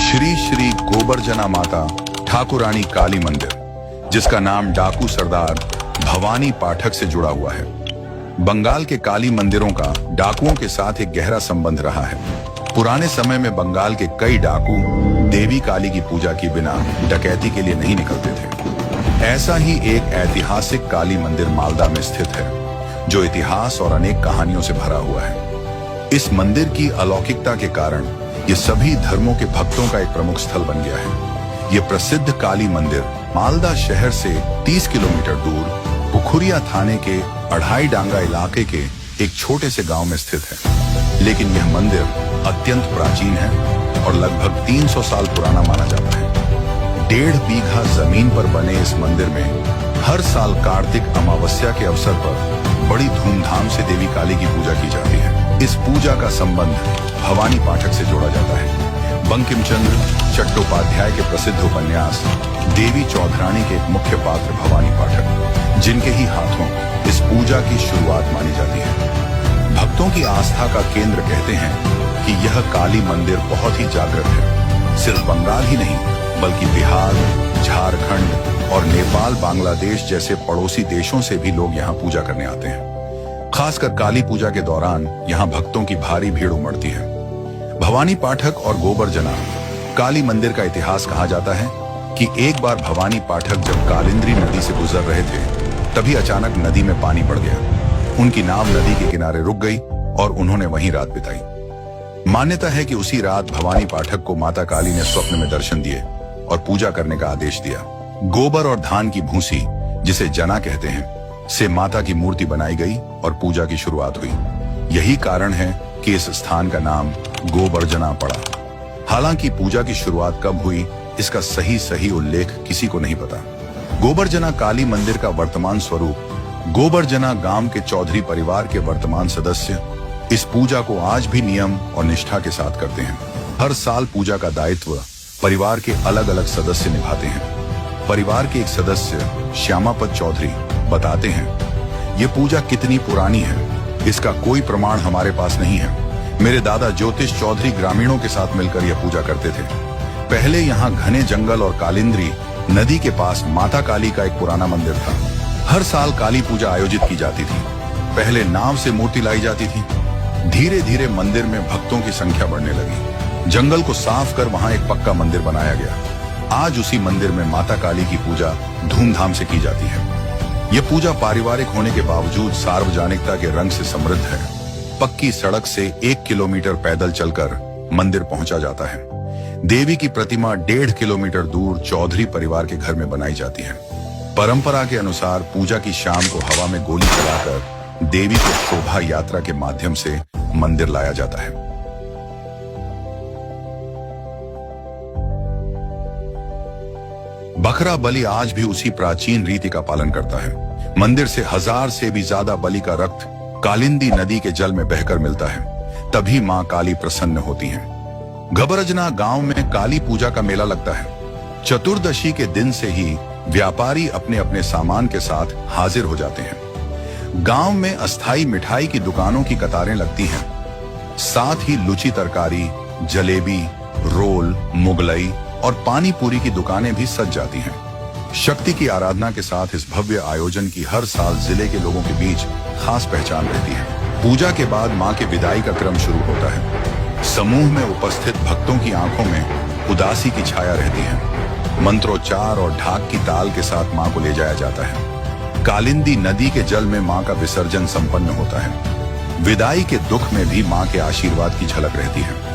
श्री श्री गोबरजना माता ठाकुरानी काली मंदिर, जिसका नाम डाकू सरदार भवानी पाठक से जुड़ा हुआ है। बंगाल के काली मंदिरों का डाकुओं के साथ एक गहरा संबंध रहा है। पुराने समय में बंगाल के कई डाकू देवी काली की पूजा के बिना डकैती के लिए नहीं निकलते थे। ऐसा ही एक ऐतिहासिक काली मंदिर मालदा में स्थित है, जो इतिहास और अनेक कहानियों से भरा हुआ है। इस मंदिर की अलौकिकता के कारण ये सभी धर्मों के भक्तों का एक प्रमुख स्थल बन गया है। ये प्रसिद्ध काली मंदिर मालदा शहर से 30 किलोमीटर दूर पुखुरिया थाने के अढ़ाई डांगा इलाके के एक छोटे से गांव में स्थित है। लेकिन यह मंदिर अत्यंत प्राचीन है और लगभग 300 साल पुराना माना जाता है। 1.5 बीघा जमीन पर बने इस मंदिर में हर साल कार्तिक अमावस्या के अवसर पर बड़ी धूमधाम से देवी काली की पूजा की जाती है। इस पूजा का संबंध भवानी पाठक से जोड़ा जाता है। बंकिम चंद्र चट्टोपाध्याय के प्रसिद्ध उपन्यास देवी चौधरानी के एक मुख्य पात्र भवानी पाठक, जिनके ही हाथों इस पूजा की शुरुआत मानी जाती है। भक्तों की आस्था का केंद्र कहते हैं कि यह काली मंदिर बहुत ही जागृत है। सिर्फ बंगाल ही नहीं, बल्कि बिहार, झारखंड और नेपाल, बांग्लादेश जैसे पड़ोसी देशों से भी लोग यहाँ पूजा करने आते हैं। खासकर काली पूजा के दौरान यहाँ भक्तों की भारी भीड़ उमड़ती है। भवानी पाठक और गोबरजना काली मंदिर का इतिहास कहा जाता है कि एक बार भवानी पाठक जब कालिंद्री नदी से गुजर रहे थे, तभी अचानक नदी में पानी बढ़ गया। उनकी नाव नदी के किनारे रुक गई और उन्होंने वहीं रात बिताई। मान्यता है कि उसी रात भवानी पाठक को माता काली ने स्वप्न में दर्शन दिए और पूजा करने का आदेश दिया। गोबर और धान की भूसी, जिसे जना कहते हैं, से माता की मूर्ति बनाई गई और पूजा की शुरुआत हुई। यही कारण है कि इस स्थान का नाम गोबरजना पड़ा। हालांकि पूजा की शुरुआत कब हुई, इसका सही उल्लेख किसी को नहीं पता। गोबरजना काली मंदिर का वर्तमान स्वरूप। गोबरजना गांव के चौधरी परिवार के वर्तमान सदस्य इस पूजा को आज भी नियम और निष्ठा के साथ करते हैं। हर साल पूजा का दायित्व परिवार के अलग अलग सदस्य निभाते हैं। परिवार के एक सदस्य श्यामापत चौधरी बताते हैं, ये पूजा कितनी पुरानी है, इसका कोई प्रमाण हमारे पास नहीं है। मेरे दादा ज्योतिष चौधरी ग्रामीणों के साथ मिलकर यह पूजा करते थे। पहले यहाँ घने जंगल और कालिंद्री नदी के पास माता काली का एक पुराना मंदिर था। हर साल काली पूजा आयोजित की जाती थी। पहले नाव से मूर्ति लाई जाती थी। धीरे धीरे मंदिर में भक्तों की संख्या बढ़ने लगी। जंगल को साफ कर वहां एक पक्का मंदिर बनाया गया। आज उसी मंदिर में माता काली की पूजा धूमधाम से की जाती है। यह पूजा पारिवारिक होने के बावजूद सार्वजनिकता के रंग से समृद्ध है। पक्की सड़क से 1 किलोमीटर पैदल चलकर मंदिर पहुंचा जाता है। देवी की प्रतिमा 1.5 किलोमीटर दूर चौधरी परिवार के घर में बनाई जाती है। परंपरा के अनुसार पूजा की शाम को हवा में गोली चलाकर देवी को शोभा यात्रा के माध्यम से मंदिर लाया जाता है। बकरा बलि आज भी उसी प्राचीन रीति का पालन करता है। मंदिर से 1000 से भी ज्यादा बलि का रक्त कालिंदी नदी के जल में बहकर मिलता है। तभी मां काली प्रसन्न होती हैं। गोबरजना गांव में काली पूजा का मेला लगता है। चतुर्दशी के दिन से ही व्यापारी अपने अपने सामान के साथ हाजिर हो जाते हैं। गांव में अस्थाई मिठाई की दुकानों की कतारें लगती हैं। साथ ही लुची तरकारी, जलेबी, रोल, मुगलई और पानी पूरी की दुकानें भी सज जाती हैं। शक्ति की आराधना के साथ इस भव्य आयोजन की हर साल जिले के लोगों के बीच खास पहचान रहती है। पूजा के बाद मां के विदाई का क्रम शुरू होता है। समूह में उपस्थित भक्तों की आंखों में उदासी की छाया रहती है। मंत्रोच्चार और ढाक की ताल के साथ मां को ले जाया जाता है। कालिंदी नदी के जल में मां का विसर्जन संपन्न होता है। विदाई के दुख में भी मां के आशीर्वाद की झलक रहती है।